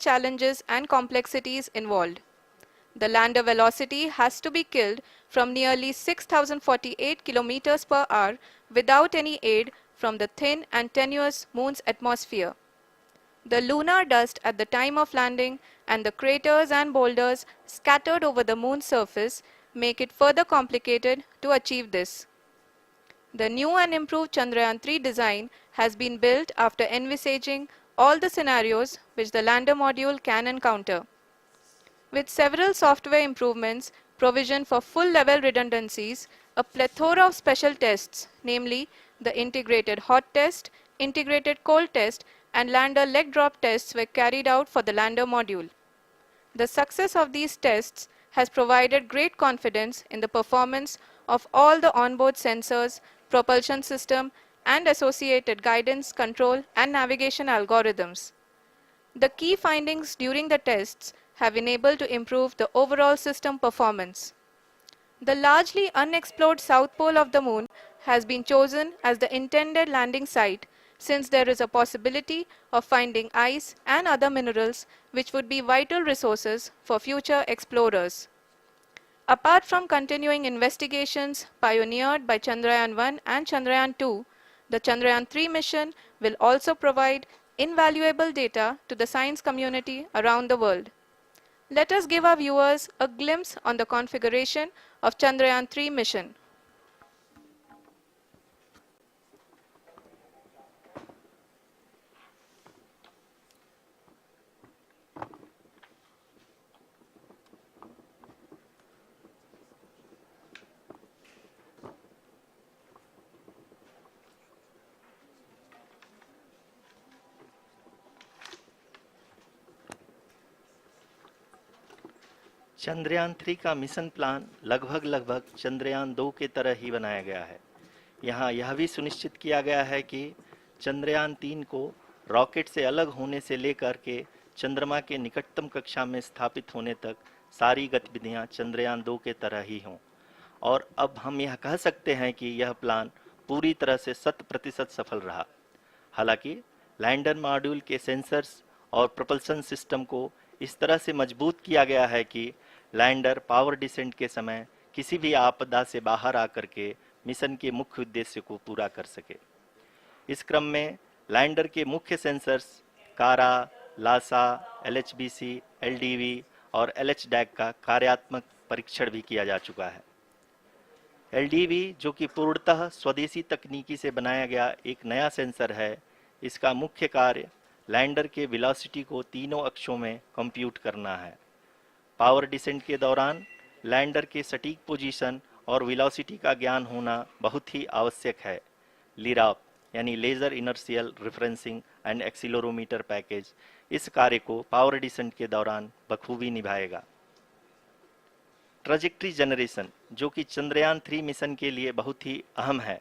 challenges and complexities involved. The lander velocity has to be killed from nearly 6,048 kilometers per hour without any aid from the thin and tenuous Moon's atmosphere. The lunar dust at the time of landing and the craters and boulders scattered over the Moon's surface make it further complicated to achieve this. The new and improved Chandrayaan-3 design has been built after envisaging all the scenarios which the lander module can encounter. With several software improvements, provision for full-level redundancies, a plethora of special tests, namely the integrated hot test, integrated cold test, and lander leg drop tests were carried out for the lander module. The success of these tests has provided great confidence in the performance of all the onboard sensors, propulsion system, and associated guidance, control, and navigation algorithms. The key findings during the tests have enabled to improve the overall system performance. The largely unexplored south pole of the Moon has been chosen as the intended landing site, since there is a possibility of finding ice and other minerals which would be vital resources for future explorers. Apart from continuing investigations pioneered by Chandrayaan-1 and Chandrayaan-2, the Chandrayaan-3 mission will also provide invaluable data to the science community around the world. Let us give our viewers a glimpse on the configuration of Chandrayaan-3 mission. Chandrayaan 3 का mission plan लगभग चंद्रयान 2 के तरह ही बनाया गया है। यहाँ यह भी सुनिश्चित किया गया है कि चंद्रयान 3 को रॉकेट से अलग होने से लेकर के चंद्रमा के निकटतम कक्षा में स्थापित होने तक सारी गतिविधियाँ चंद्रयान 2 के तरह ही हों। और अब हम यह कह सकते हैं कि यह प्लान पूरी तरह से 100% सफल रहा। हालांकि लैंडर मॉड्यूल के सेंसर्स और प्रोपल्शन सिस्टम को इस तरह से मजबूत किया गया है कि लैंडर पावर डिसेंट के समय किसी भी आपदा से बाहर आकर के मिशन के मुख्य उद्देश्य को पूरा कर सके। इस क्रम में लैंडर के मुख्य सेंसर्स कारा, लासा, एलएचबीसी, एलडीवी और एलएचडैक का कार्यात्मक परीक्षण भी किया जा चुका है। एलडीवी, जो कि पूर्णतः स्वदेशी तकनीकी से बनाया गया एक नया सेंसर है, इसका मुख्य कार्य लैंडर के वेलोसिटी को तीनों अक्षों में कंप्यूट करना है। पावर डिसेंट के दौरान लैंडर के सटीक पोजीशन और वेलोसिटी का ज्ञान होना बहुत ही आवश्यक है। लिराप यानी laser inertial referencing and accelerometer package इस कार्य को पावर डिसेंट के दौरान बखूबी निभाएगा। ट्रैजेक्टरी जनरेशन, जो कि चंद्रयान 3 मिशन के लिए बहुत ही अहम है,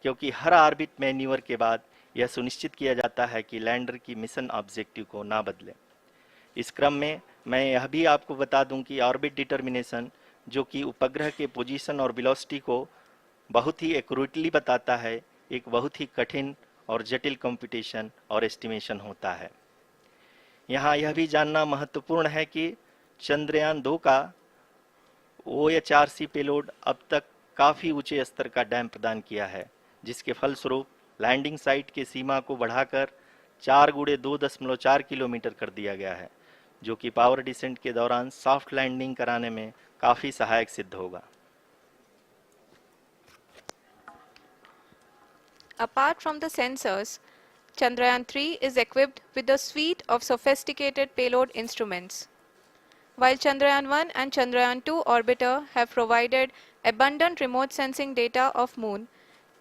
क्योंकि हर ऑर्बिट मैन्यूवर के बाद यह सुनिश्चित किया जाता है कि लैंडर की मिशन ऑब्जेक्टिव को ना बदले। इस क्रम में मैं यह भी आपको बता दूं कि ऑर्बिट डिटर्मिनेशन, जो कि उपग्रह के पोजीशन और वेलोसिटी को बहुत ही एक्यूरेटली बताता है, एक बहुत ही कठिन और जटिल कंप्यूटेशन और एस्टिमेशन होता है। यहाँ यह भी जानना महत्वपूर्ण है कि चंद्रयान 2 का OHRC पेलोड अब तक काफ़ी ऊंचे स्तर का डैम प्रदान किया है, जिसके फलस्वरूप लैंडिंग साइट के सीमा को बढ़ाकर 4 × 2.4 किलोमीटर कर दिया गया है, जो कि पावर डिसेंट के दौरान सॉफ्ट लैंडिंग कराने में काफ़ी सहायक सिद्ध होगा। Apart from the sensors, Chandrayaan-3 is equipped with a suite of sophisticated payload instruments. While Chandrayaan-1 and Chandrayaan-2 orbiter have provided abundant remote sensing data of Moon,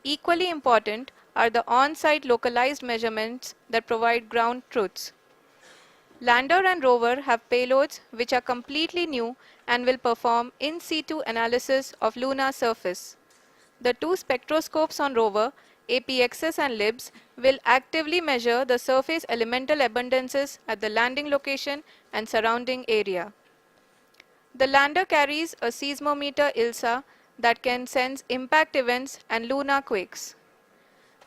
equally important are the on-site localized measurements that provide ground truths. Lander and rover have payloads which are completely new and will perform in situ analysis of lunar surface. The two spectroscopes on rover, APXS and LIBS, will actively measure the surface elemental abundances at the landing location and surrounding area. The lander carries a seismometer ILSA that can sense impact events and lunar quakes.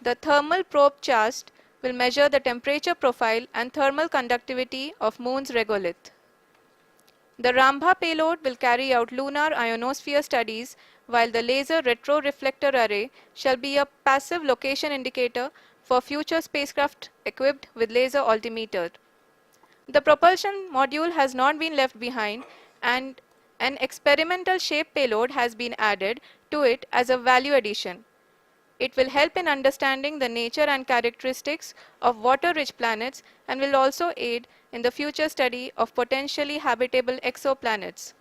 The thermal probe CHAST will measure the temperature profile and thermal conductivity of Moon's regolith. The Rambha payload will carry out lunar ionosphere studies, while the Laser Retroreflector Array shall be a passive location indicator for future spacecraft equipped with laser altimeter. The propulsion module has not been left behind, and an experimental shape payload has been added to it as a value addition. It will help in understanding the nature and characteristics of water-rich planets and will also aid in the future study of potentially habitable exoplanets.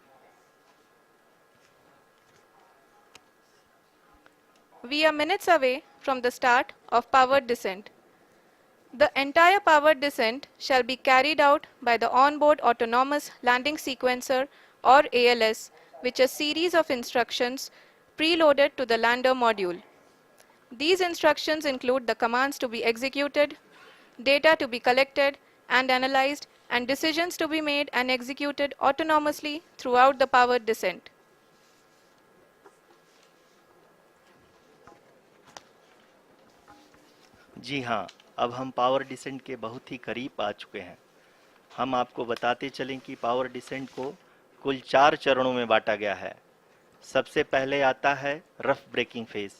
We are minutes away from the start of powered descent. The entire powered descent shall be carried out by the onboard autonomous landing sequencer or ALS, which is a series of instructions preloaded to the lander module. These instructions include the commands to be executed, data to be collected and analyzed, and decisions to be made and executed autonomously throughout the powered descent. जी हाँ, अब हम power descent के बहुत ही करीब आ चुके हैं। हम आपको बताते चलें कि पावर डिसेंट को कुल 4 चरणों में बांटा गया है। सबसे पहले आता है रफ ब्रेकिंग फेज,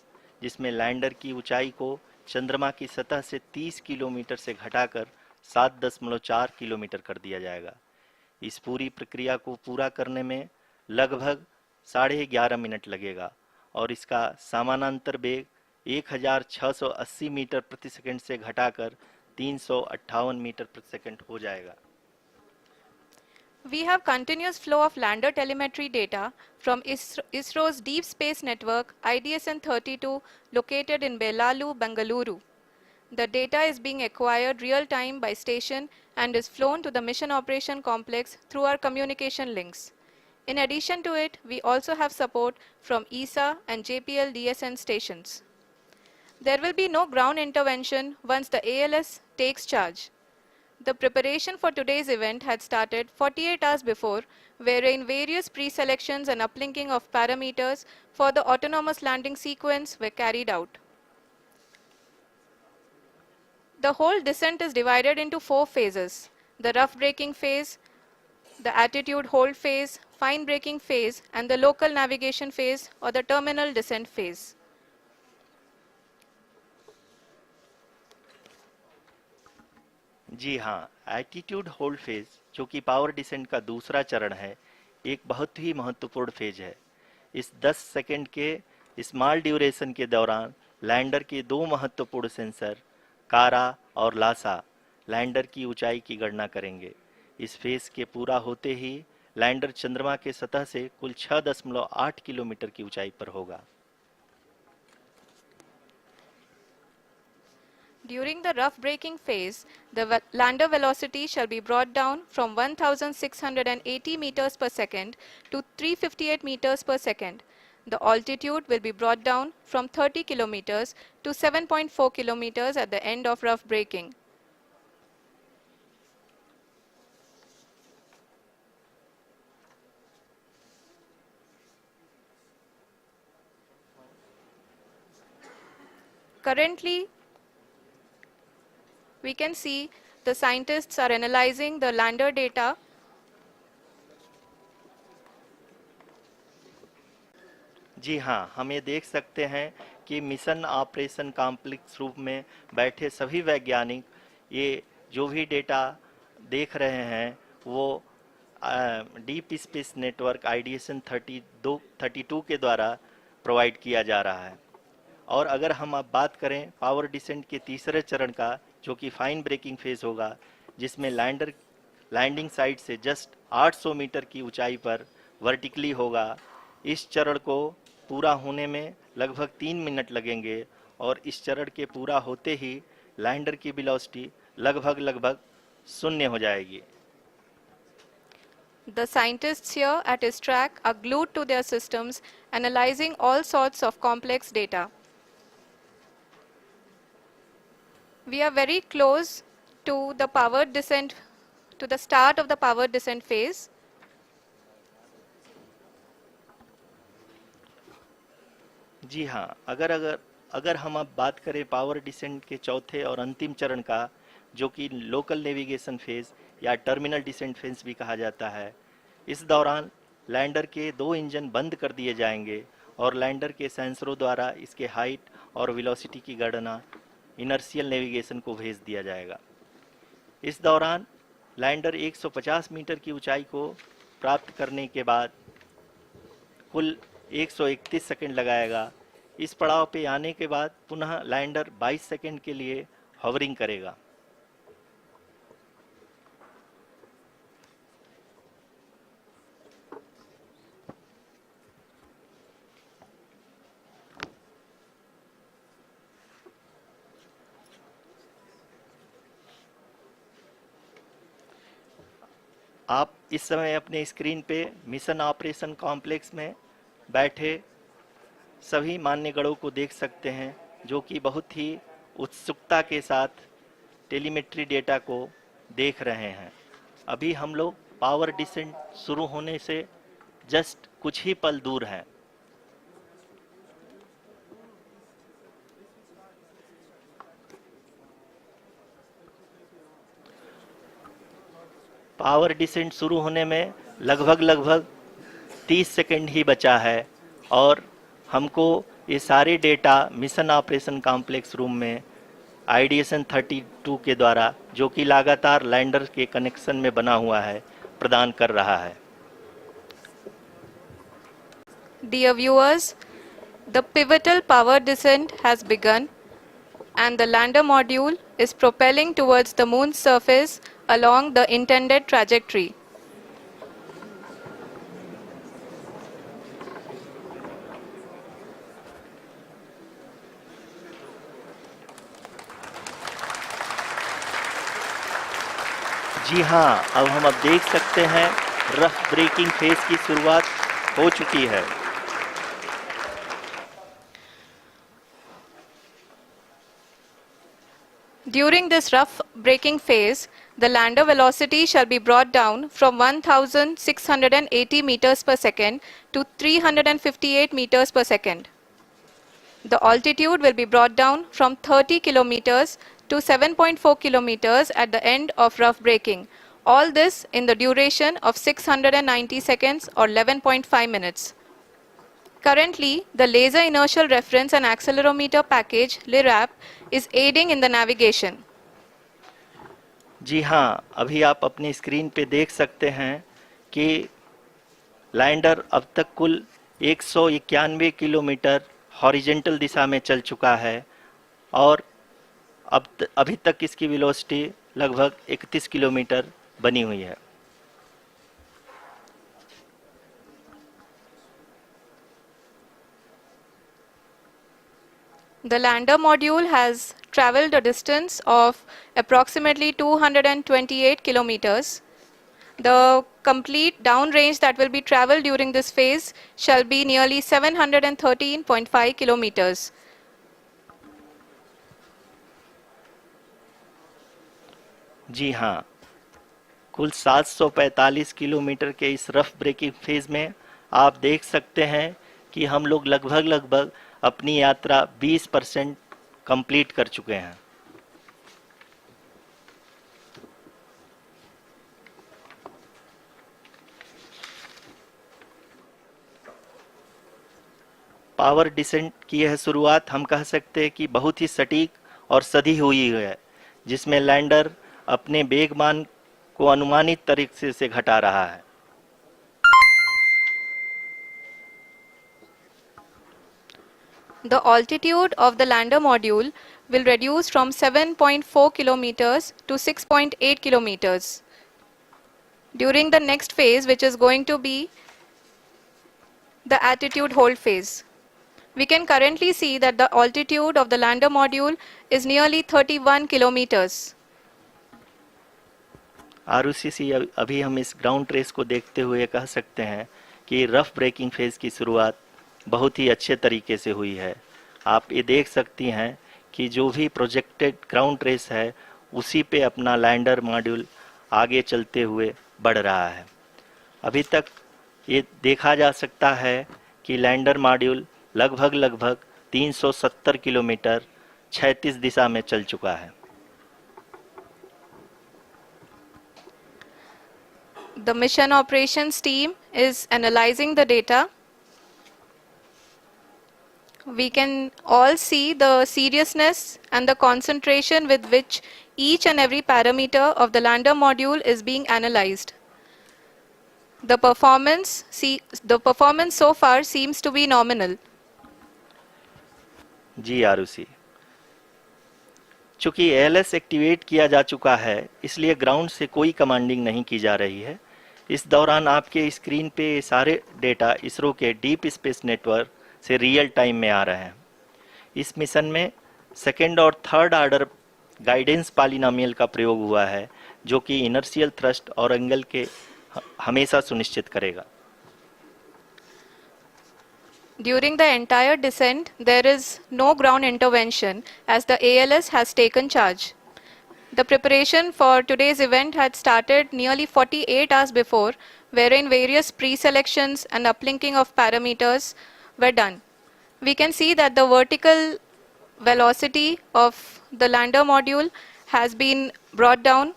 जिसमें लैंडर की ऊंचाई को चंद्रमा की सतह से 30 किलोमीटर से घटाकर 7.4 किलोमीटर कर दिया जाएगा। इस पूरी प्रक्रिया को पूरा करने में लगभग 11.5 मिनट लगेगा और इसका समानांतर वेग 1680 मीटर प्रति सेकंड से घटाकर 358 मीटर प्रति सेकंड हो जाएगा। We have continuous flow of lander telemetry data from ISRO's Deep Space Network IDSN-32 located in Belalu, Bengaluru. The data is being acquired real-time by station and is flown to the Mission Operation Complex through our communication links. In addition to it, we also have support from ESA and JPL DSN stations. There will be no ground intervention once the ALS takes charge. The preparation for today's event had started 48 hours before, wherein various pre-selections and uplinking of parameters for the autonomous landing sequence were carried out. The whole descent is divided into 4 phases: the rough braking phase, the attitude hold phase, fine braking phase, and the local navigation phase or the terminal descent phase. जी हाँ, attitude hold phase, जो कि power descent का दूसरा चरण है, एक बहुत ही महत्वपूर्ण फेज है। इस 10 सेकंड के स्मॉल ड्यूरेशन के दौरान लैंडर के 2 महत्वपूर्ण सेंसर कारा और लासा लैंडर की ऊंचाई की गणना करेंगे। इस फेज के पूरा होते ही लैंडर चंद्रमा के सतह से कुल 6.8 किलोमीटर की ऊंचाई पर होगा। During the rough braking phase, the lander velocity shall be brought down from 1680 meters per second to 358 meters per second. The altitude will be brought down from 30 kilometers to 7.4 kilometers at the end of rough braking. Currently, we can see the scientists are analyzing the lander data. जी हाँ, हम ये देख सकते हैं कि mission operation complex रूप में बैठे सभी वैज्ञानिक ये जो भी डेटा देख रहे हैं वो डीप स्पेस नेटवर्क IDSN 32 के द्वारा प्रोवाइड किया जा रहा है। और अगर हम अब बात करें पावर डिसेंट के तीसरे चरण का, जो कि फाइन ब्रेकिंग फेज होगा, जिसमें लैंडिंग साइट से जस्ट 800 मीटर की ऊंचाई पर वर्टिकली होगा। इस चरण को पूरा होने में लगभग 3 मिनट लगेंगे और इस चरण के पूरा होते ही लैंडर की वेलोसिटी लगभग 0 हो जाएगी। The scientists here at ISRO are glued to their systems, analyzing all sorts of complex data. We are very close to the powered descent, to the start of the powered descent phase. जी हाँ, अगर अगर हम अब बात करें power descent के चौथे और अंतिम चरण का, जो कि लोकल नेविगेशन फेज या टर्मिनल डिसेंट फेज भी कहा जाता है, इस दौरान लैंडर के 2 इंजन बंद कर दिए जाएंगे और लैंडर के सेंसरों द्वारा इसके हाइट और वेलोसिटी की गणना इनर्शियल नेविगेशन को भेज दिया जाएगा। इस दौरान लैंडर 150 मीटर की ऊंचाई को प्राप्त करने के बाद कुल 131 सेकंड लगाएगा। इस पड़ाव पे आने के बाद पुनः लैंडर 22 सेकंड के लिए हॉवरिंग करेगा। आप इस समय अपने स्क्रीन पे मिशन ऑपरेशन कॉम्प्लेक्स में बैठे सभी मान्यगणों को देख सकते हैं, जो कि बहुत ही उत्सुकता के साथ टेलीमेट्री डेटा को देख रहे हैं। अभी हम लोग पावर डिसेंट शुरू होने से जस्ट कुछ ही पल दूर हैं। पावर डिसेंट शुरू होने में लगभग 30 सेकंड ही बचा है और हमको ये सारे data mission operation complex room में आईडीएसएन 32 के द्वारा, जो कि लगातार लैंडर के कनेक्शन में बना हुआ है, प्रदान कर रहा है। Dear viewers, the pivotal power descent has begun and the lander module is propelling towards the moon's surface along the intended trajectory. जी हाँ, अब देख सकते हैं रफ ब्रेकिंग फेज की शुरुआत हो चुकी है। During this rough braking phase, the lander velocity shall be brought down from 1680 meters per second to 358 meters per second. The altitude will be brought down from 30 kilometers to 7.4 kilometers at the end of rough braking. All this in the duration of 690 seconds or 11.5 minutes. Currently, the Laser Inertial Reference and Accelerometer package (LIRAP) is aiding in the navigation. जी हाँ, अभी आप अपनी screen पे देख सकते हैं कि lander अब तक कुल 191 किलोमीटर हॉरिजेंटल दिशा में चल चुका है और अभी तक इसकी वेलोसिटी लगभग 31 किलोमीटर बनी हुई है। The lander module has traveled a distance of approximately 228 kilometers. The complete downrange that will be traveled during this phase shall be nearly 713.5 kilometers. जी हाँ, कुल 745 किलोमीटर के इस रफ ब्रेकिंग फेज में आप देख सकते हैं कि हम लोग लगभग अपनी यात्रा 20% कंप्लीट कर चुके हैं। पावर डिसेंट की यह शुरुआत हम कह सकते हैं कि बहुत ही सटीक और सधी हुई है, जिसमें लैंडर अपने वेगमान को अनुमानित तरीके से घटा रहा है। The altitude of the lander module will reduce from 7.4 kilometers to 6.8 kilometers. During the next phase, which is going to be the attitude hold phase. We can currently see that the altitude of the lander module is nearly 31 kilometers. Arushi अभी हम इस ground trace को देखते हुए कह सकते हैं कि रफ ब्रेकिंग फेज की शुरुआत बहुत ही अच्छे तरीके से हुई है। आप ये देख सकती हैं कि जो भी प्रोजेक्टेड ग्राउंड ट्रेस है उसी पे अपना लैंडर मॉड्यूल आगे चलते हुए बढ़ रहा है। अभी तक ये देखा जा सकता है कि लैंडर मॉड्यूल लगभग 370 किलोमीटर 36 दिशा में चल चुका है। The mission operations team is analyzing the data. We can all see the seriousness and the concentration with which each and every parameter of the lander module is being analyzed. The performance so far seems to be nominal. जी आरुषि, चूंकि ALS activate किया जा चुका है, इसलिए ground से कोई commanding नहीं की जा रही है। इस दौरान आपके स्क्रीन पे सारे डेटा इसरो के डीप स्पेस नेटवर्क से रियल टाइम में आ रहे हैं। इस मिशन में सेकेंड और थर्ड ऑर्डर गाइडेंस पॉलिनोमियल का प्रयोग हुआ है, जो कि इनर्शियल थ्रस्ट और एंगल के हमेशा सुनिश्चित करेगा। During the entire descent, there is no ground intervention as the ALS has taken charge. The preparation for today's event had started nearly 48 hours before, wherein various pre-selections and uplinking of parameters were done. We can see that the vertical velocity of the lander module has been brought down.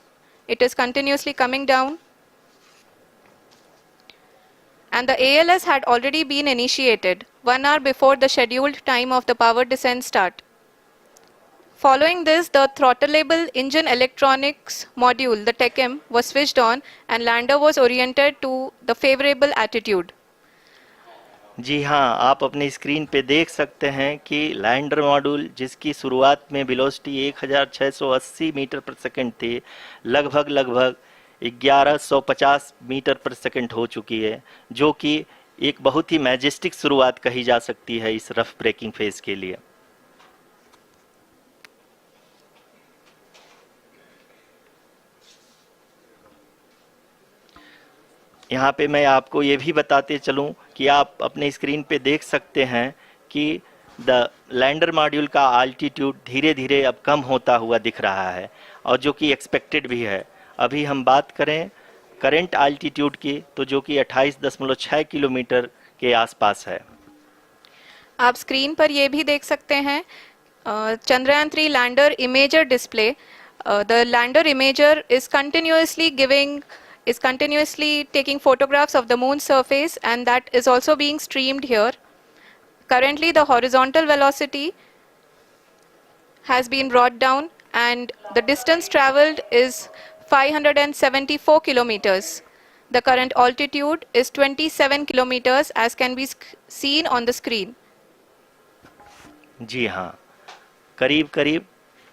It is continuously coming down. And the ALS had already been initiated 1 hour before the scheduled time of the power descent start. Following this, the throttleable engine electronics module, the TECM, was switched on and lander was oriented to the favorable attitude. जी हाँ, आप अपनी screen पे देख सकते हैं कि lander module, जिसकी शुरुआत में वेलोसिटी 1680 मीटर पर सेकंड थी, लगभग 1150 मीटर पर सेकंड हो चुकी है, जो कि एक बहुत ही मैजेस्टिक शुरुआत कही जा सकती है इस रफ ब्रेकिंग फेज के लिए। यहाँ पे मैं आपको ये भी बताते चलूँ कि आप अपने स्क्रीन पे देख सकते हैं कि द लैंडर मॉड्यूल का आल्टीट्यूड धीरे धीरे अब कम होता हुआ दिख रहा है, और जो कि एक्सपेक्टेड भी है। अभी हम बात करें करंट आल्टीट्यूड की, तो जो कि 28.6 किलोमीटर के आसपास है। आप स्क्रीन पर ये भी देख सकते हैं Chandrayaan-3 lander imager display. The lander imager is continuously taking photographs of the moon's surface, and that is also being streamed here. Currently, the horizontal velocity has been brought down and the distance traveled is 574 kilometers. The current altitude is 27 kilometers as can be seen on the screen. जी हाँ, करीब करीब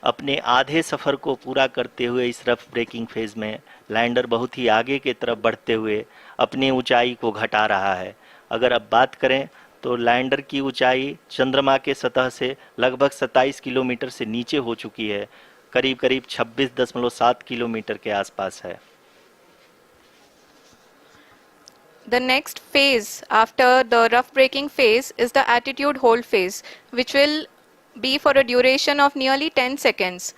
अपने आधे सफ़र को पूरा करते हुए इस रफ ब्रेकिंग फेज में लैंडर बहुत ही आगे की तरफ बढ़ते हुए अपनी ऊंचाई को घटा रहा है। अगर अब बात करें तो लैंडर की ऊंचाई चंद्रमा के सतह से लगभग 27 किलोमीटर से नीचे हो चुकी है, करीब करीब 26.7 किलोमीटर के आसपास है। The next phase after the rough braking phase is the attitude hold phase, which will be for a duration of nearly 10 seconds.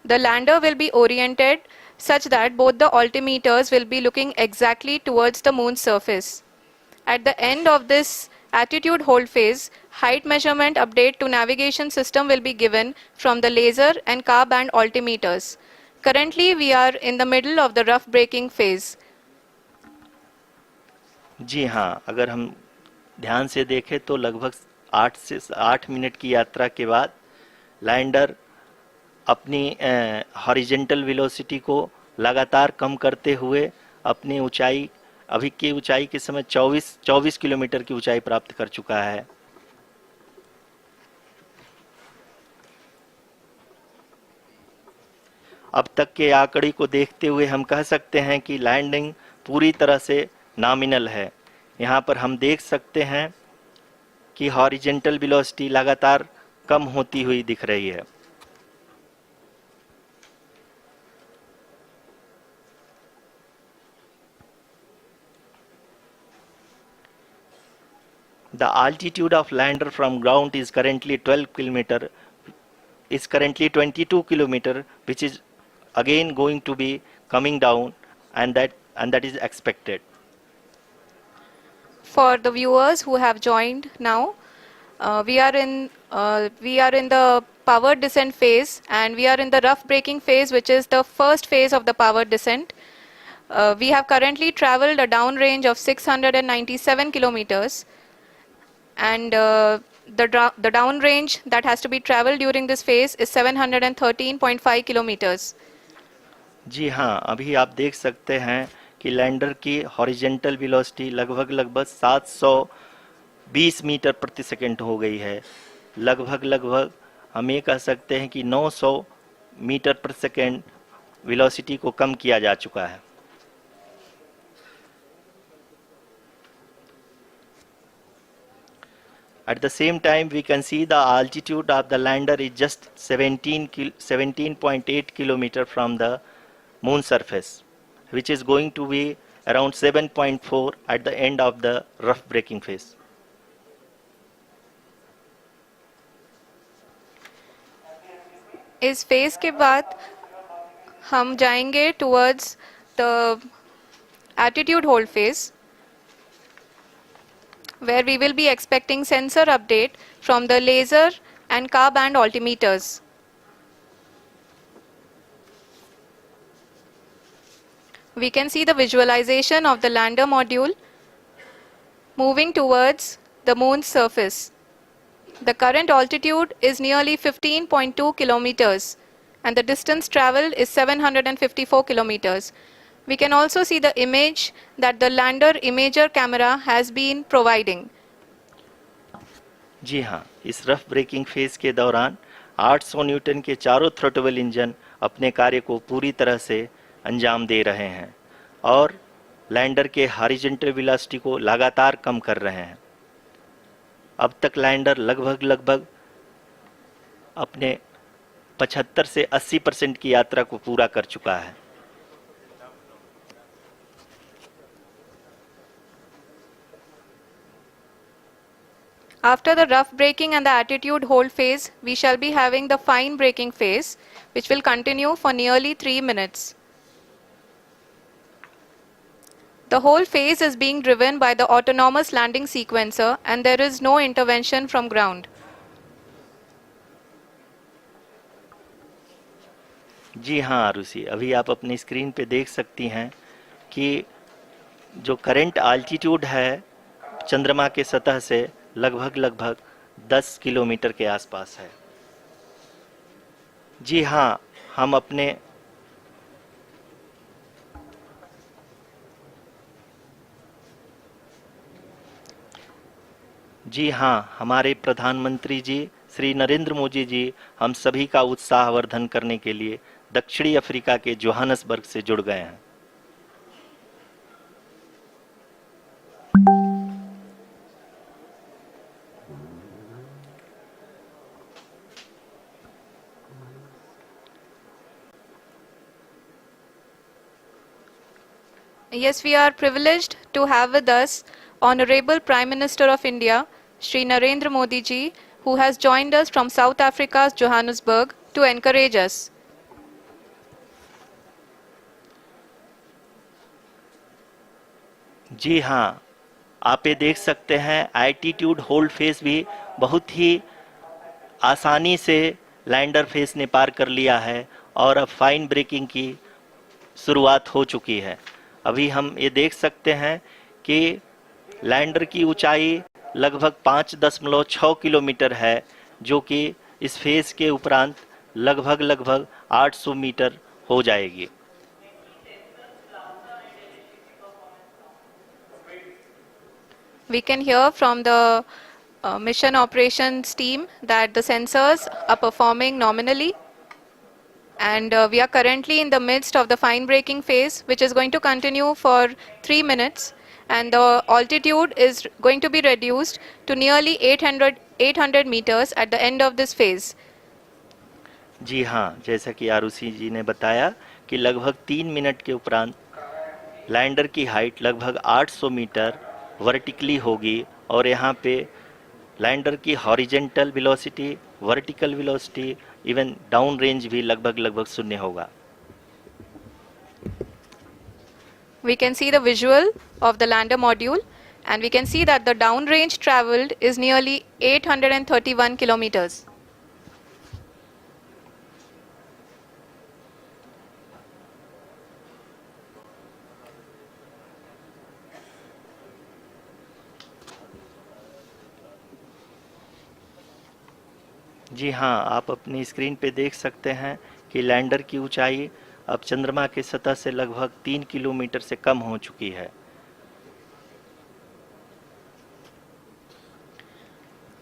The lander will be oriented such that both the altimeters will be looking exactly towards the moon's surface. At the end of this attitude hold phase, height measurement update to navigation system will be given from the laser and car band altimeters. Currently, we are in the middle of the rough braking phase. जी हाँ, अगर हम ध्यान से देखें तो लगभग 8 minute की यात्रा के बाद लैंडर अपनी हॉरिजेंटल वेलोसिटी को लगातार कम करते हुए अपनी ऊंचाई, अभी की ऊंचाई के समय 24 किलोमीटर की ऊंचाई प्राप्त कर चुका है। अब तक के आंकड़े को देखते हुए हम कह सकते हैं कि लैंडिंग पूरी तरह से नॉमिनल है। यहाँ पर हम देख सकते हैं कि हॉरिजेंटल वेलोसिटी लगातार कम होती हुई दिख रही है। The altitude of lander from ground is currently 22 kilometer, which is again going to be coming down, and that is expected. For the viewers who have joined now, we are in We are in the powered descent phase, and we are in the rough braking phase, which is the first phase of the powered descent. We have currently traveled a downrange of 697 kilometers, and the downrange that has to be traveled during this phase is 713.5 kilometers. जी हाँ, अभी आप देख सकते हैं कि lander की horizontal velocity लगभग 720 metre प्रति सेकंड हो गई है। लगभग हम ये कह सकते हैं कि 900 मीटर प्रति सेकंड वेलोसिटी को कम किया जा चुका है। At the same time, we can see the altitude of the lander is just 17.8 kilometer from the moon surface, which is going to be around 7.4 at the end of the rough braking phase. इस phase के बाद हम जाएंगे towards the attitude hold phase, where we will be expecting sensor update from the laser and car band altimeters. We can see the visualization of the lander module moving towards the moon's surface. The current altitude is nearly 15.2 kilometers, and the distance traveled is 754 kilometers. We can also see the image that the lander imager camera has been providing. जी हाँ, इस rough breaking phase के दौरान 800 Newton के चारों throttle engine अपने कार्य को पूरी तरह से अंजाम दे रहे हैं और लैंडर के हॉरिजॉन्टल वेलोसिटी को लगातार कम कर रहे हैं। अब तक लैंडर लगभग अपने 75 से 80% की यात्रा को पूरा कर चुका है। After the rough braking and the attitude hold phase, we shall be having the fine braking phase, which will continue for nearly 3 minutes. The whole phase is being driven by the autonomous landing sequencer, and there is no intervention from ground. जी हाँ आरुषि, अभी आप अपनी screen पे देख सकती हैं कि जो करंट आल्टीट्यूड है चंद्रमा के सतह से लगभग 10 किलोमीटर के आसपास है। जी हाँ, हमारे प्रधानमंत्री जी श्री नरेंद्र मोदी जी हम सभी का उत्साहवर्धन करने के लिए दक्षिणी अफ्रीका के जोहानसबर्ग से जुड़ गए हैं। Yes, we are privileged to have with us Honorable Prime Minister of India, Shri Narendra Modi ji, who has joined us from South Africa's Johannesburg to encourage us. जी हाँ, आप ये देख सकते हैं एल्टीट्यूड होल्ड फेज भी बहुत ही आसानी से लैंडर फेज ने पार कर लिया है और अब फाइन ब्रेकिंग की शुरुआत हो चुकी है। अभी हम ये देख सकते हैं कि लैंडर की ऊंचाई लगभग 5.6 किलोमीटर है, जो कि इस फेज के उपरांत लगभग 800 मीटर हो जाएगी। We can hear from the mission operations team that the sensors are performing nominally, and we are currently in the midst of the fine braking phase, which is going to continue for 3 minutes, and the altitude is going to be reduced to nearly 800 meters at the end of this phase. जी हाँ, जैसा कि आरुषि जी ने बताया कि लगभग 3 minute के उपरांत lander की हाइट लगभग 800 मीटर वर्टिकली होगी और यहाँ पे लैंडर की horizontal velocity, vertical velocity, even down range भी लगभग शून्य होगा। We can see the visual of the lander module. And we can see that the downrange traveled is nearly 831 kilometers. जी हाँ, आप अपनी स्क्रीन पे देख सकते हैं कि लैंडर की ऊंचाई अब चंद्रमा की सतह से लगभग 3 किलोमीटर से कम हो चुकी है।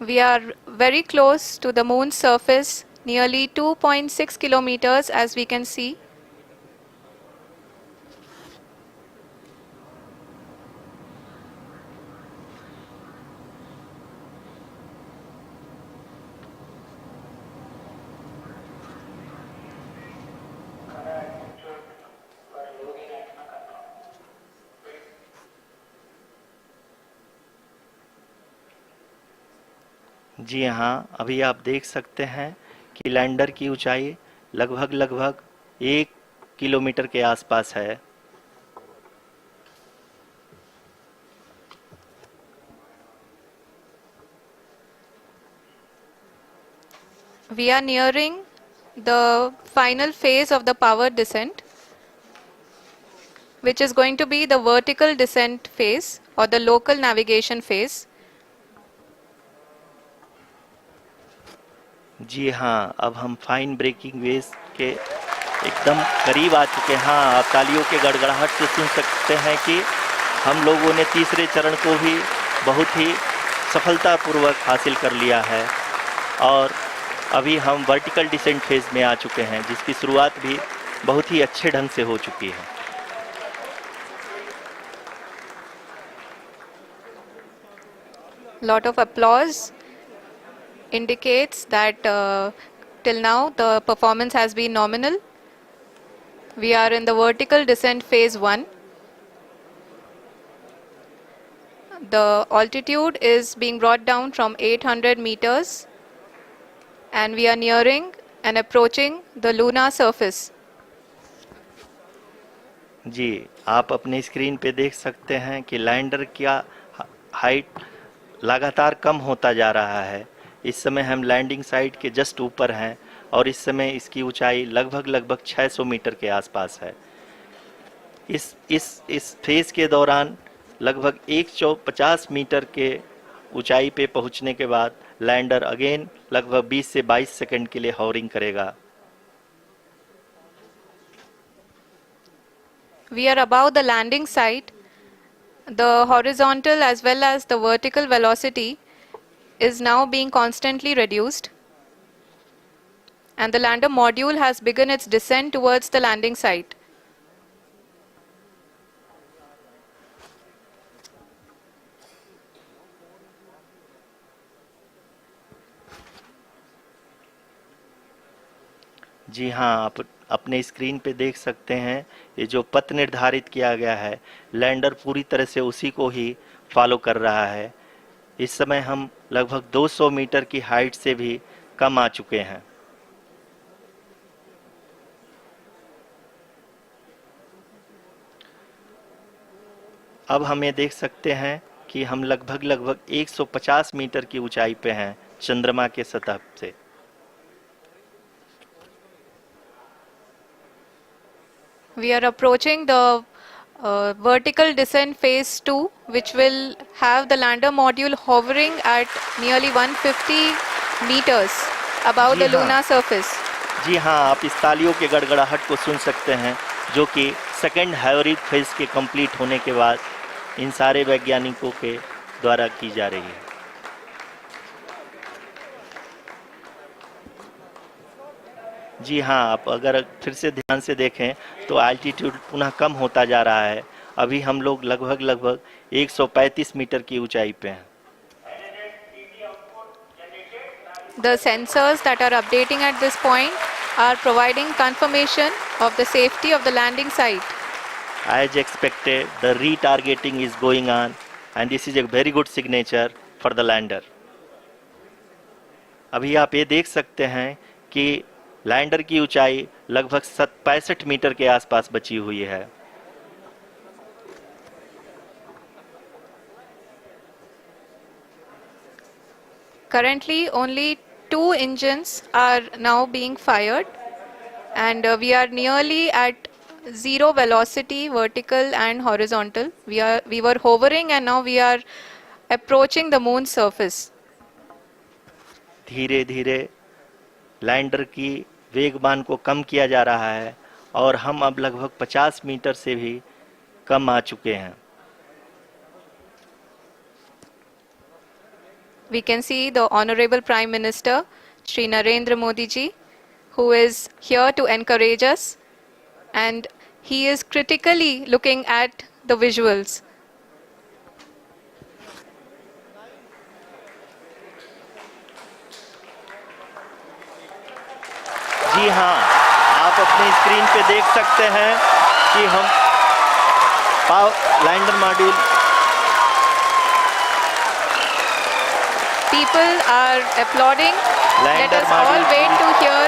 We are very close to the moon's surface, nearly 2.6 kilometers as we can see. जी हाँ, अभी आप देख सकते हैं कि लैंडर की ऊंचाई लगभग 1 किलोमीटर के आसपास है। We are nearing the final phase of the power descent, which is going to be the vertical descent phase or the local navigation phase. जी हाँ, अब हम फाइन ब्रेकिंग वेव्स के एकदम करीब आ चुके हैं। हाँ, आप तालियों के गड़गड़ाहट से सुन सकते हैं कि हम लोगों ने तीसरे चरण को भी बहुत ही सफलतापूर्वक हासिल कर लिया है और अभी हम वर्टिकल डिसेंट फेज में आ चुके हैं, जिसकी शुरुआत भी बहुत ही अच्छे ढंग से हो चुकी है। Lot of applause indicates that till now the performance has been nominal. We are in the vertical descent phase 1. The altitude is being brought down from 800 meters and we are nearing and approaching the lunar surface. जी, आप अपने screen पे देख सकते हैं कि lander का height लगातार कम होता जा रहा है। इस समय हम लैंडिंग साइट के जस्ट ऊपर हैं और इस समय इसकी ऊंचाई लगभग 600 मीटर के आसपास है। इस फेज के दौरान लगभग 150 मीटर के ऊंचाई पे पहुंचने के बाद लैंडर अगेन लगभग 20 से 22 सेकंड के लिए हॉवरिंग करेगा। We are above the landing site. The horizontal as well as the vertical velocity is now being constantly reduced. And the lander module has begun its descent towards the landing site. जी हाँ, आप अपने screen पे देख सकते हैं ये जो पथ निर्धारित किया गया है, लैंडर पूरी तरह से उसी को ही फॉलो कर रहा है। इस समय हम लगभग 200 मीटर की हाइट से भी कम आ चुके हैं। अब हम ये देख सकते हैं कि हम लगभग 150 मीटर की ऊंचाई पे हैं चंद्रमा के सतह से। We are approaching the vertical descent phase 2, which will have the lander module hovering at nearly 150 meters above the lunar surface. जी हाँ, आप इस तालियों के गड़गड़ाहट को सुन सकते हैं, जो कि सेकेंड हैवरिक फेज के कंप्लीट होने के बाद इन सारे वैज्ञानिकों के द्वारा की जा रही है। जी हाँ, आप अगर फिर से ध्यान से देखें तो एल्टीट्यूड पुनः कम होता जा रहा है। अभी हम लोग लगभग 135 मीटर की ऊंचाई पे हैं। The sensors that are updating at this point are providing confirmation of the safety of the landing site. As expected, the retargeting is going on and this is a very good signature for the lander. अभी आप ये देख सकते हैं कि lander की ऊंचाई लगभग 65 मीटर के आसपास बची हुई है। Currently, only two engines are now being fired, and we are nearly at zero velocity, vertical and horizontal. We were hovering, and now we are approaching the moon's surface. धीरे धीरे लैंडर की वेगमान को कम किया जा रहा है और हम अब लगभग 50 मीटर से भी कम आ चुके हैं. We can see the Honorable Prime Minister, Shri Narendra Modi ji, who is here to encourage us, and he is critically looking at the visuals. जी हाँ, आप अपनी स्क्रीन पे देख सकते हैं कि हम lander module. People are applauding. Let us all wait to hear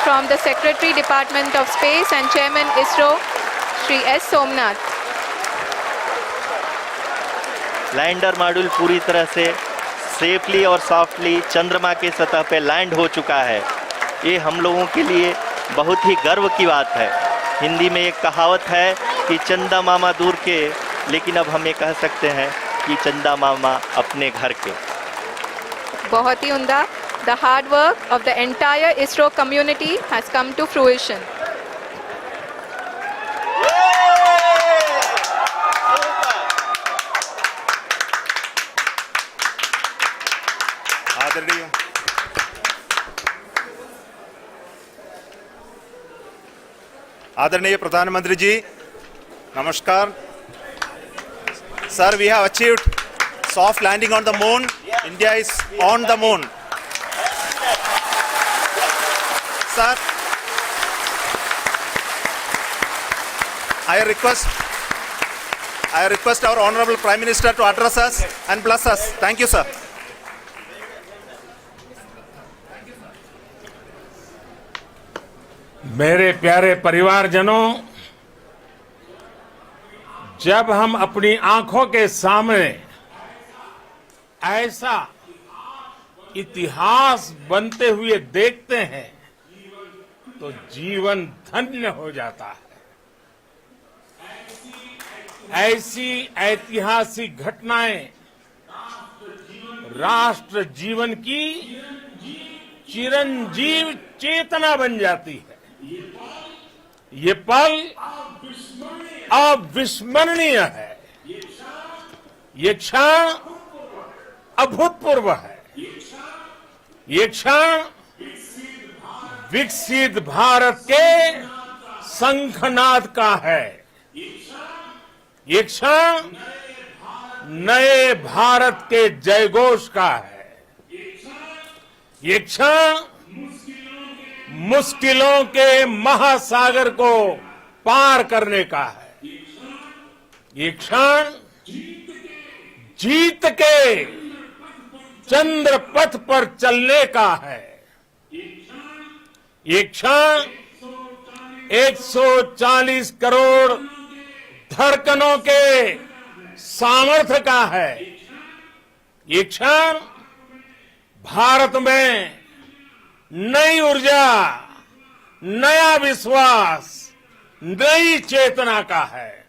from the Secretary Department of Space and Chairman ISRO, Shri S. Somnath. Lander module पूरी तरह से सेफली और सॉफ्टली चंद्रमा के सतह पे लैंड हो चुका है. ये हम लोगों के लिए बहुत ही गर्व की बात है. हिंदी में एक कहावत है कि चंदा मामा दूर के, लेकिन अब हम ये कह सकते हैं कि चंदा मामा अपने घर के. बहुत ही उम्दा. The hard work of the entire ISRO community has come to fruition. आदरणीय प्रधानमंत्री जी, नमस्कार. Sir, we have achieved soft landing on the moon. India is on the moon. Sir, I request our Honorable Prime Minister to address us and bless us. Thank you, sir. मेरे प्यारे परिवारजनों, जब हम अपनी आंखों के सामने ऐसा इतिहास बनते हुए देखते हैं तो जीवन धन्य हो जाता है. ऐसी ऐतिहासिक घटनाएं राष्ट्र जीवन की चिरंजीव चेतना बन जाती है. ये पल अविस्मरणीय है. ये क्षण अभूतपूर्व है. ये क्षण विकसित भारत के शंखनाद का है. ये क्षण नए भारत के जयघोष का है. ये क्षण मुश्किलों के महासागर को पार करने का है. ये क्षण जीत के चंद्र पथ पर चलने का है. ये क्षण 140 करोड़ धड़कनों के सामर्थ्य का है. ये क्षण भारत में नई ऊर्जा, नया विश्वास, नई चेतना का है.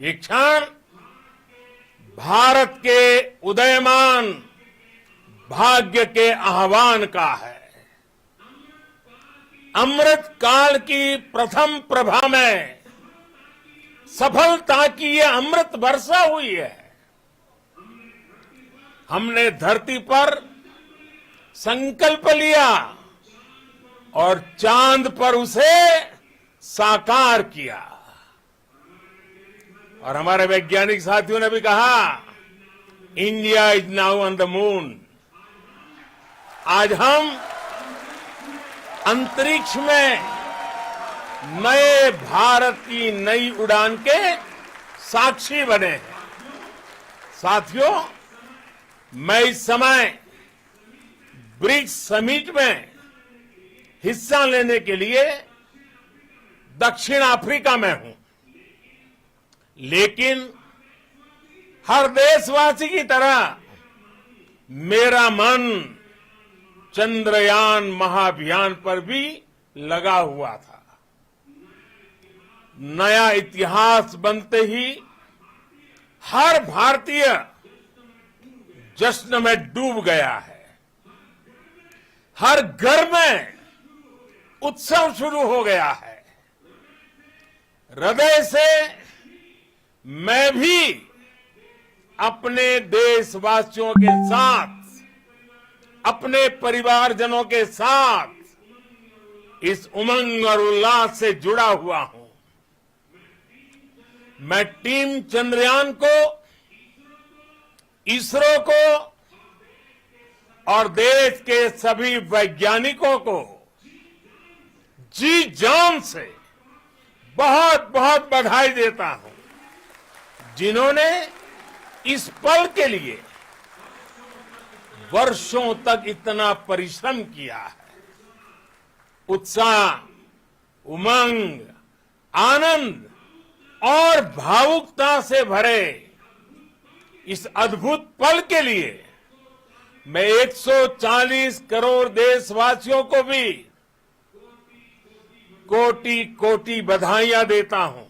ये क्षण भारत के उदयमान भाग्य के आह्वान का है. अमृत काल की प्रथम प्रभा में सफलता की ये अमृत वर्षा हुई है. हमने धरती पर संकल्प लिया और चांद पर उसे साकार किया. और हमारे वैज्ञानिक साथियों ने भी कहा, India is now on the moon. आज हम अंतरिक्ष में नए भारत की नई उड़ान के साक्षी बने हैं. साथियों, मैं इस समय ब्रिक्स समिट में हिस्सा लेने के लिए दक्षिण अफ्रीका में हूं. लेकिन हर देशवासी की तरह मेरा मन चंद्रयान महाअभियान पर भी लगा हुआ था। नया इतिहास बनते ही हर भारतीय जश्न में डूब गया है। हर घर में उत्सव शुरू हो गया है। हृदय से मैं भी अपने देशवासियों के साथ, अपने परिवारजनों के साथ इस उमंग और उल्लास से जुड़ा हुआ हूं। मैं टीम चंद्रयान को, इसरो को और देश के सभी वैज्ञानिकों को जी जान से बहुत बहुत बधाई देता हूं, जिन्होंने इस पल के लिए वर्षों तक इतना परिश्रम किया है। उत्साह, उमंग, आनंद और भावुकता से भरे इस अद्भुत पल के लिए मैं 140 करोड़ देशवासियों को भी कोटि कोटि बधाइयां देता हूं।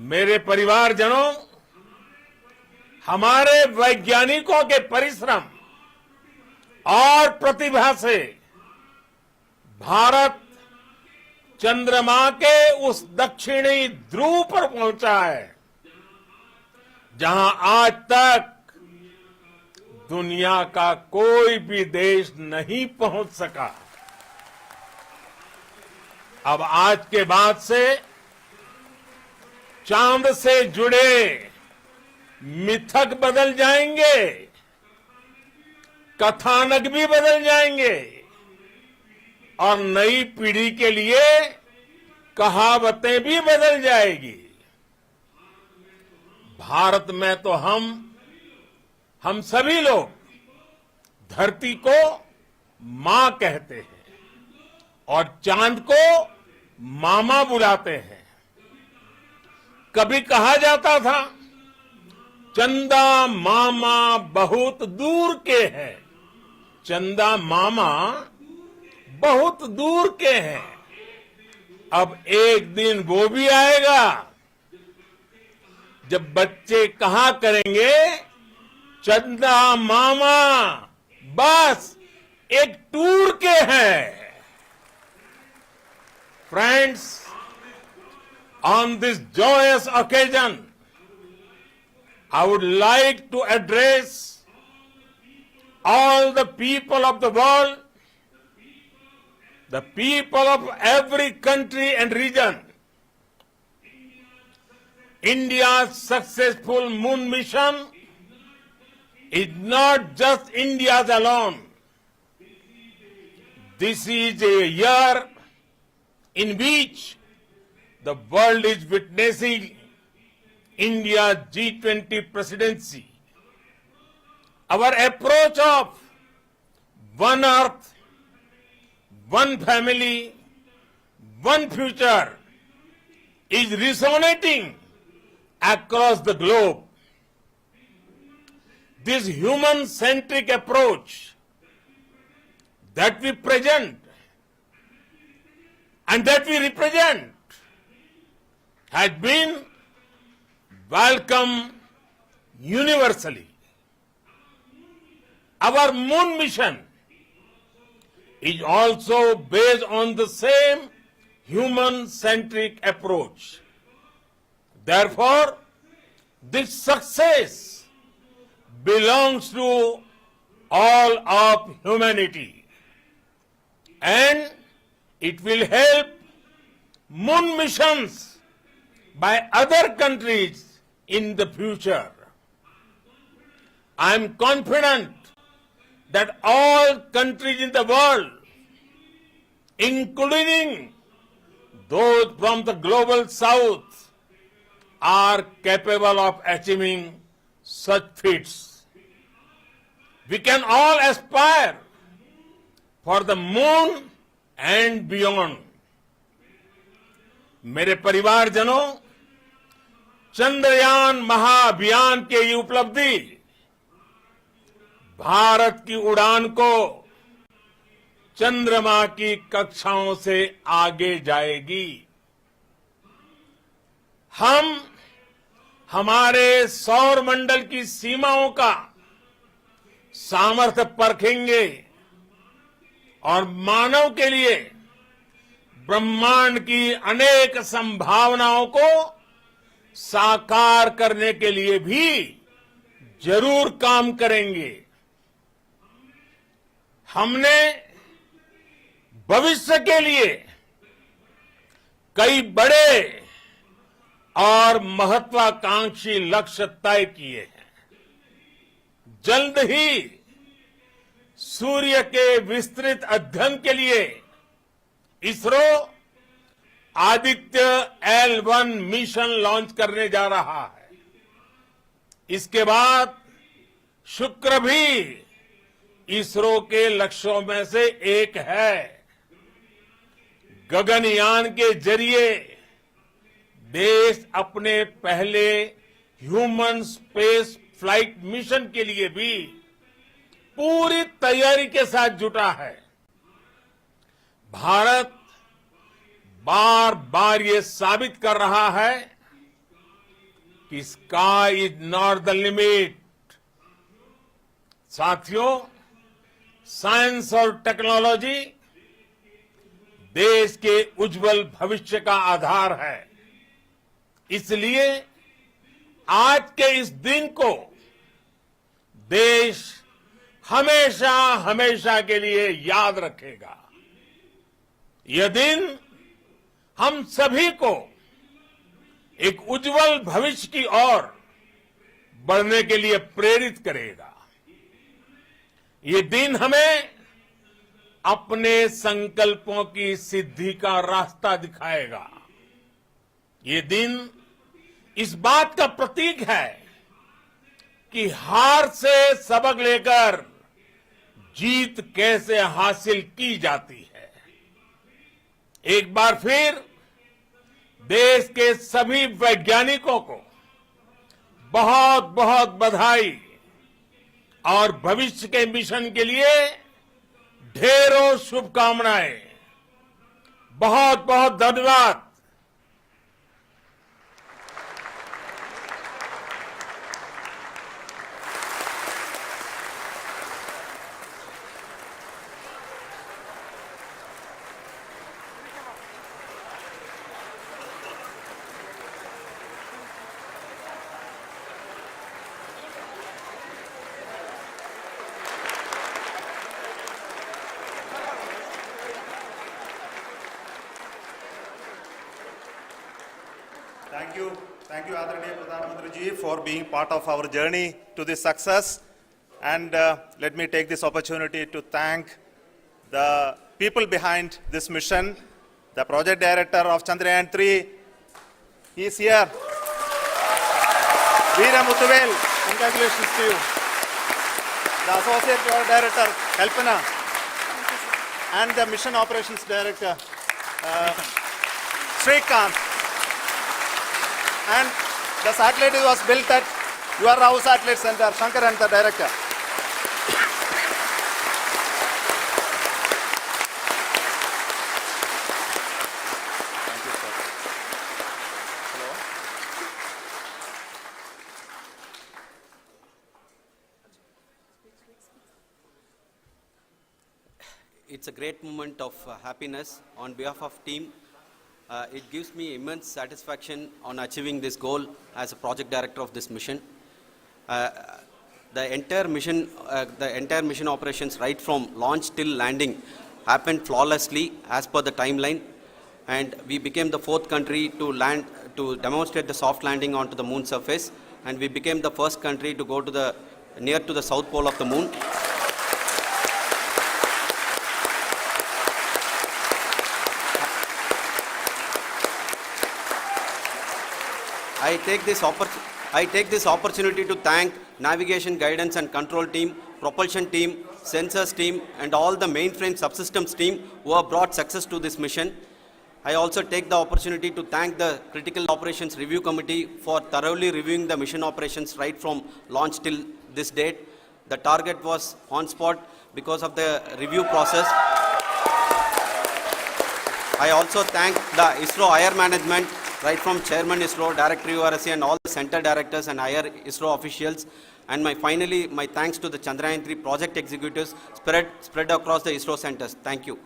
मेरे परिवारजनों, हमारे वैज्ञानिकों के परिश्रम और प्रतिभा से भारत चंद्रमा के उस दक्षिणी ध्रुव पर पहुंचा है, जहां आज तक दुनिया का कोई भी देश नहीं पहुंच सका। अब आज के बाद से चांद से जुड़े मिथक बदल जाएंगे, कथानक भी बदल जाएंगे और नई पीढ़ी के लिए कहावतें भी बदल जाएगी। भारत में तो हम सभी लोग धरती को मां कहते हैं और चांद को मामा बुलाते हैं। कभी कहा जाता था, चंदा मामा बहुत दूर के हैं। चंदा मामा बहुत दूर के हैं। अब एक दिन वो भी आएगा जब बच्चे कहा करेंगे, चंदा मामा बस एक टूर के हैं। Friends, on this joyous occasion, I would like to address all the people of the world, the people of every country and region. India's successful moon mission is not just India's alone. This is a year in which the world is witnessing India's G20 presidency. Our approach of one earth, one family, one future is resonating across the globe. This human-centric approach that we present and that we represent has been welcomed universally. Our moon mission is also based on the same human-centric approach. Therefore, this success belongs to all of humanity, and it will help moon missions by other countries in the future. I am confident that all countries in the world, including those from the global south, are capable of achieving such feats. We can all aspire for the moon and beyond. मेरे परिवारजनों, चंद्रयान महाअभियान की ये उपलब्धि भारत की उड़ान को चंद्रमा की कक्षाओं से आगे जाएगी। हम हमारे सौर मंडल की सीमाओं का सामर्थ्य परखेंगे और मानव के लिए ब्रह्मांड की अनेक संभावनाओं को साकार करने के लिए भी जरूर काम करेंगे। हमने भविष्य के लिए कई बड़े और महत्वाकांक्षी लक्ष्य तय किए हैं। जल्द ही सूर्य के विस्तृत अध्ययन के लिए ISRO Aditya L1 mission launch करने जा रहा है। इसके बाद शुक्र भी इसरो के लक्ष्यों में से एक है। गगनयान के जरिए देश अपने पहले ह्यूमन स्पेस फ्लाइट मिशन के लिए भी पूरी तैयारी के साथ जुटा है। भारत बार बार ये साबित कर रहा है कि sky is not the limit. साथियों, साइंस और टेक्नोलॉजी देश के उज्जवल भविष्य का आधार है। इसलिए आज के इस दिन को देश हमेशा हमेशा के लिए याद रखेगा। यह दिन हम सभी को एक उज्जवल भविष्य की ओर बढ़ने के लिए प्रेरित करेगा। ये दिन हमें अपने संकल्पों की सिद्धि का रास्ता दिखाएगा। ये दिन इस बात का प्रतीक है कि हार से सबक लेकर जीत कैसे हासिल की जाती है। एक बार फिर देश के सभी वैज्ञानिकों को बहुत बहुत बधाई और भविष्य के मिशन के लिए ढेरों शुभकामनाएं। बहुत बहुत धन्यवाद। Thank you, Adaraniya Pradhan Mantri ji, for being part of our journey to this success. And let me take this opportunity to thank the people behind this mission, the project director of Chandrayaan-3. He is here. Veera Muthuvel, congratulations to you. The associate project director, Kalpana, and the mission operations director, Srikanth. And the satellite was built at your Rao Satellite Center, Shankar and the director. Thank you, sir. Hello. It's a great moment of happiness on behalf of team. It gives me immense satisfaction on achieving this goal as a project director of this mission. The entire mission operations, right from launch till landing, happened flawlessly as per the timeline, and we became the 4th country to demonstrate the soft landing onto the moon surface, and we became the first country to go to near to the south pole of the moon. I take this opportunity to thank navigation, guidance and control team, propulsion team, sensors team and all the mainframe subsystems team who have brought success to this mission. I also take the opportunity to thank the Critical Operations Review Committee for thoroughly reviewing the mission operations right from launch till this date. The target was on spot because of the review process. I also thank the ISRO higher management, right from Chairman ISRO, Director URSC, and all the center directors and higher ISRO officials. And finally, my thanks to the Chandrayaan-3 project executives spread across the ISRO centers. Thank you.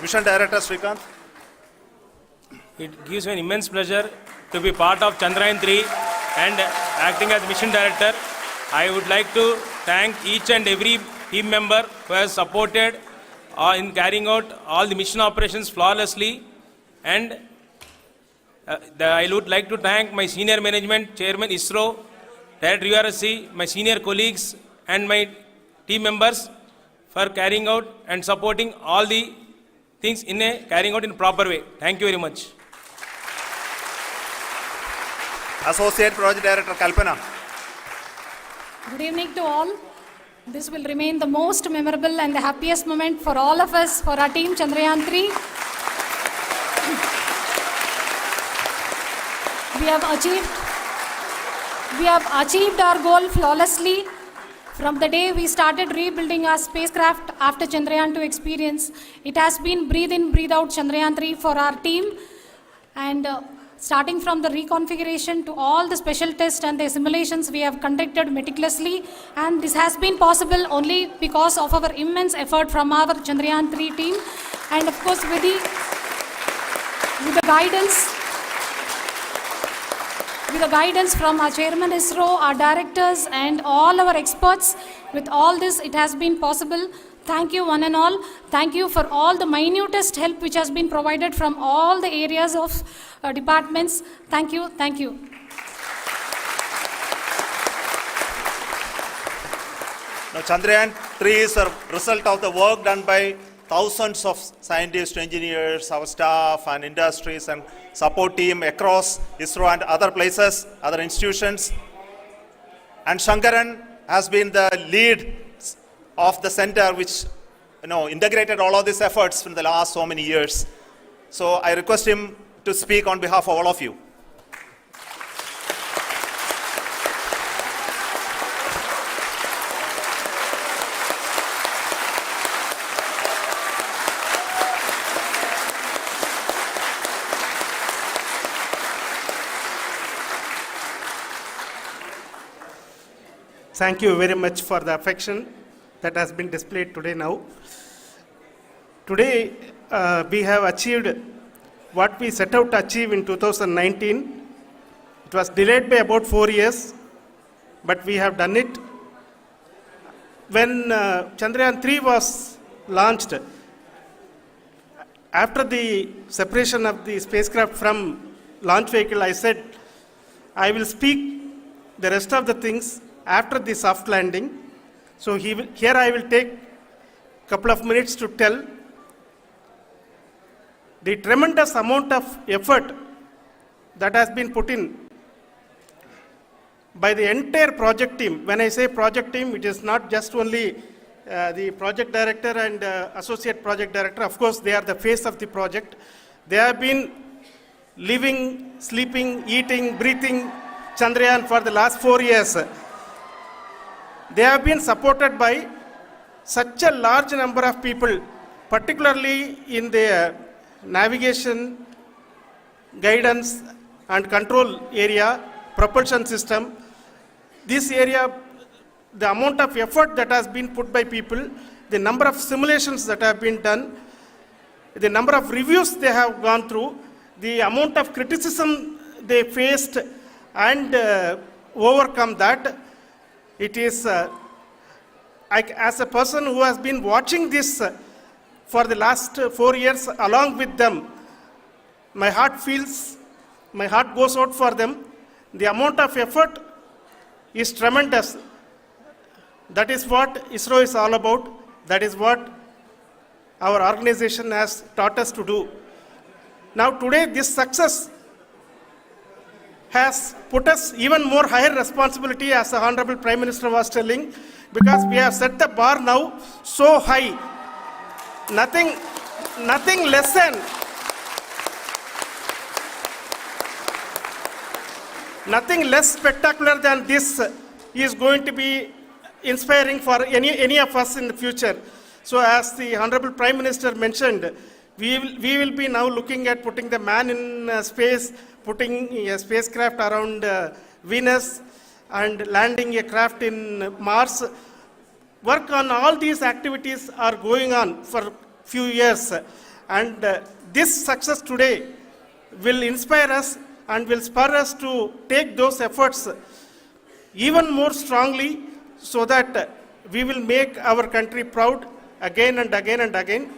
Mission Director Srikanth. It gives me an immense pleasure to be part of Chandrayaan-3 and acting as Mission Director. I would like to thank each and every team member who has supported in carrying out all the mission operations flawlessly. And I would like to thank my senior management, Chairman ISRO, Director URSC, my senior colleagues and my team members for carrying out and supporting all the things carrying out in a proper way. Thank you very much. Associate Project Director Kalpana. Good evening to all. This will remain the most memorable and the happiest moment for all of us, for our team Chandrayaan-3. We have achieved our goal flawlessly. From the day we started rebuilding our spacecraft after Chandrayaan-2 experience, it has been breathe in, breathe out Chandrayaan-3 for our team. And starting from the reconfiguration to all the special tests and the simulations we have conducted meticulously. And this has been possible only because of our immense effort from our Chandrayaan-3 team. And of course with the guidance from our Chairman ISRO, our directors and all our experts. With all this, it has been possible. Thank you one and all. Thank you for all the minutest help which has been provided from all the areas of departments. Thank you. Thank you. Now, Chandrayaan-3 is a result of the work done by thousands of scientists, engineers, our staff and industries and support team across ISRO and other places, other institutions. And Shankaran has been the lead of the center which integrated all of these efforts in the last so many years. So I request him to speak on behalf of all of you. Thank you very much for the affection that has been displayed today now. Today, we have achieved what we set out to achieve in 2019. It was delayed by about 4 years, but we have done it. When Chandrayaan-3 was launched, after the separation of the spacecraft from launch vehicle, I said, I will speak the rest of the things after the soft landing. So here I will take a couple of minutes to tell the tremendous amount of effort that has been put in by the entire project team. When I say project team, it is not just only the project director and associate project director. Of course, they are the face of the project. They have been living, sleeping, eating, breathing Chandrayaan for the last 4 years. They have been supported by such a large number of people, particularly in the navigation, guidance and control area, propulsion system. This area, the amount of effort that has been put by people, the number of simulations that have been done, the number of reviews they have gone through, the amount of criticism they faced and overcome that. It is, as a person who has been watching this for the last 4 years along with them, my heart goes out for them. The amount of effort is tremendous. That is what ISRO is all about. That is what our organization has taught us to do. Now today this success has put us even more higher responsibility, as the Honorable Prime Minister was telling, because we have set the bar now so high. Nothing less nothing less spectacular than this is going to be inspiring for any of us in the future. So as the Honorable Prime Minister mentioned, we will be now looking at putting the man in space, putting a spacecraft around Venus, and landing a craft in Mars. Work on all these activities are going on for few years, and this success today will inspire us and will spur us to take those efforts even more strongly, so that we will make our country proud again and again and again.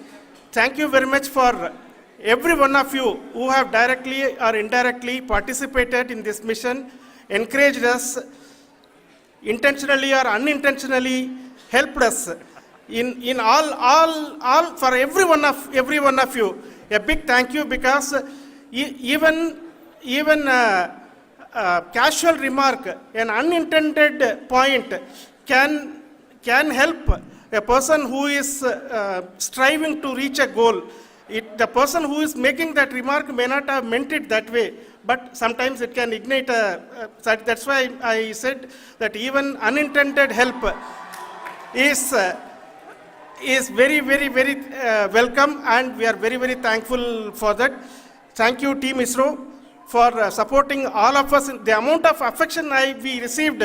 Thank you very much for every one of you who have directly or indirectly participated in this mission, encouraged us, intentionally or unintentionally helped us in all for every one of you. A big thank you, because even casual remark, an unintended point can help a person who is striving to reach a goal. The person who is making that remark may not have meant it that way, but sometimes it can ignite that's why I said that even unintended help is very, very, very welcome, and we are very, very thankful for that. Thank you, Team ISRO, for supporting all of us. The amount of affection we received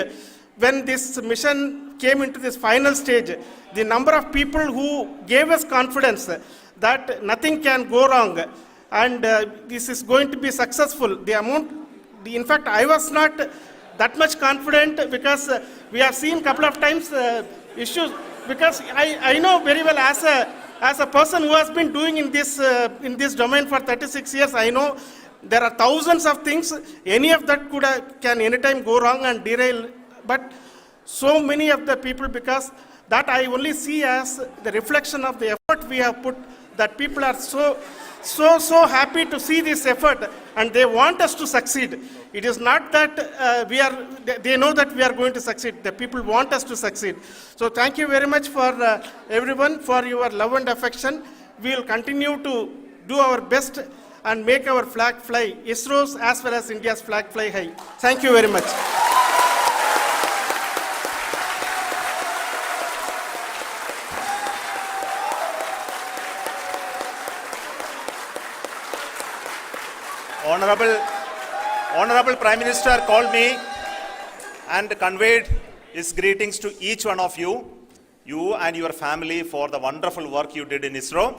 when this mission came into this final stage, the number of people who gave us confidence that nothing can go wrong, and this is going to be successful. In fact, I was not that much confident, because we have seen couple of times issues, because I know very well as a person who has been doing in this domain for 36 years, I know there are thousands of things. Any of that can anytime go wrong and derail, but so many of the people, because that I only see as the reflection of the effort we have put, that people are so happy to see this effort, and they want us to succeed. It is not that they know that we are going to succeed. The people want us to succeed. So thank you very much for everyone, for your love and affection. We will continue to do our best and make our flag fly, ISRO's as well as India's flag fly high. Thank you very much. Honorable Prime Minister called me and conveyed his greetings to each one of you and your family, for the wonderful work you did in ISRO.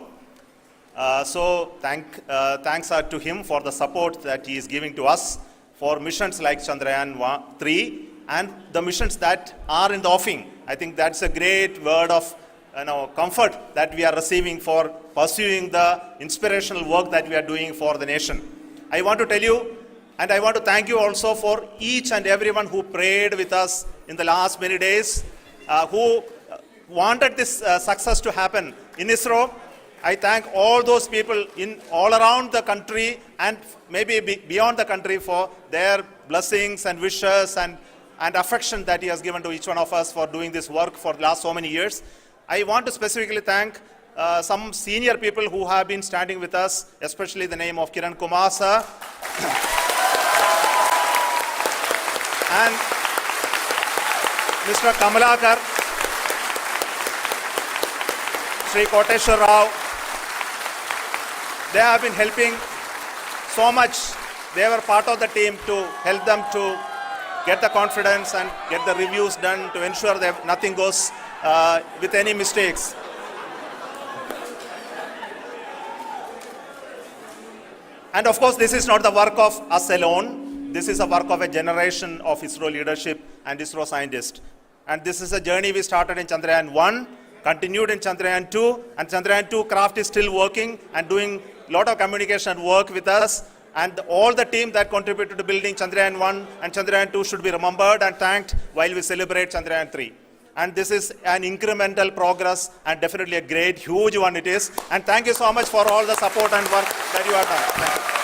So thanks are to him for the support that he is giving to us for missions like Chandrayaan-3 and the missions that are in the offing. I think that's a great word of comfort that we are receiving for pursuing the inspirational work that we are doing for the nation. I want to tell you, and I want to thank you also for each and everyone who prayed with us in the last many days, who wanted this success to happen in ISRO. I thank all those people all around the country and maybe beyond the country for their blessings and wishes and affection that he has given to each one of us for doing this work for the last so many years. I want to specifically thank some senior people who have been standing with us, especially the name of Kiran Kumar sir and Mr. Kamalakar, Sri Koteshwar Rao. They have been helping so much. They were part of the team to help them to get the confidence and get the reviews done to ensure that nothing goes with any mistakes. And of course, this is not the work of us alone. This is a work of a generation of ISRO leadership and ISRO scientists. And this is a journey we started in Chandrayaan-1, continued in Chandrayaan-2, and Chandrayaan-2 craft is still working and doing a lot of communication work with us. And all the team that contributed to building Chandrayaan-1 and Chandrayaan-2 should be remembered and thanked while we celebrate Chandrayaan-3. And this is an incremental progress and definitely a great, huge one it is. And thank you so much for all the support and work that you have done. Thank you.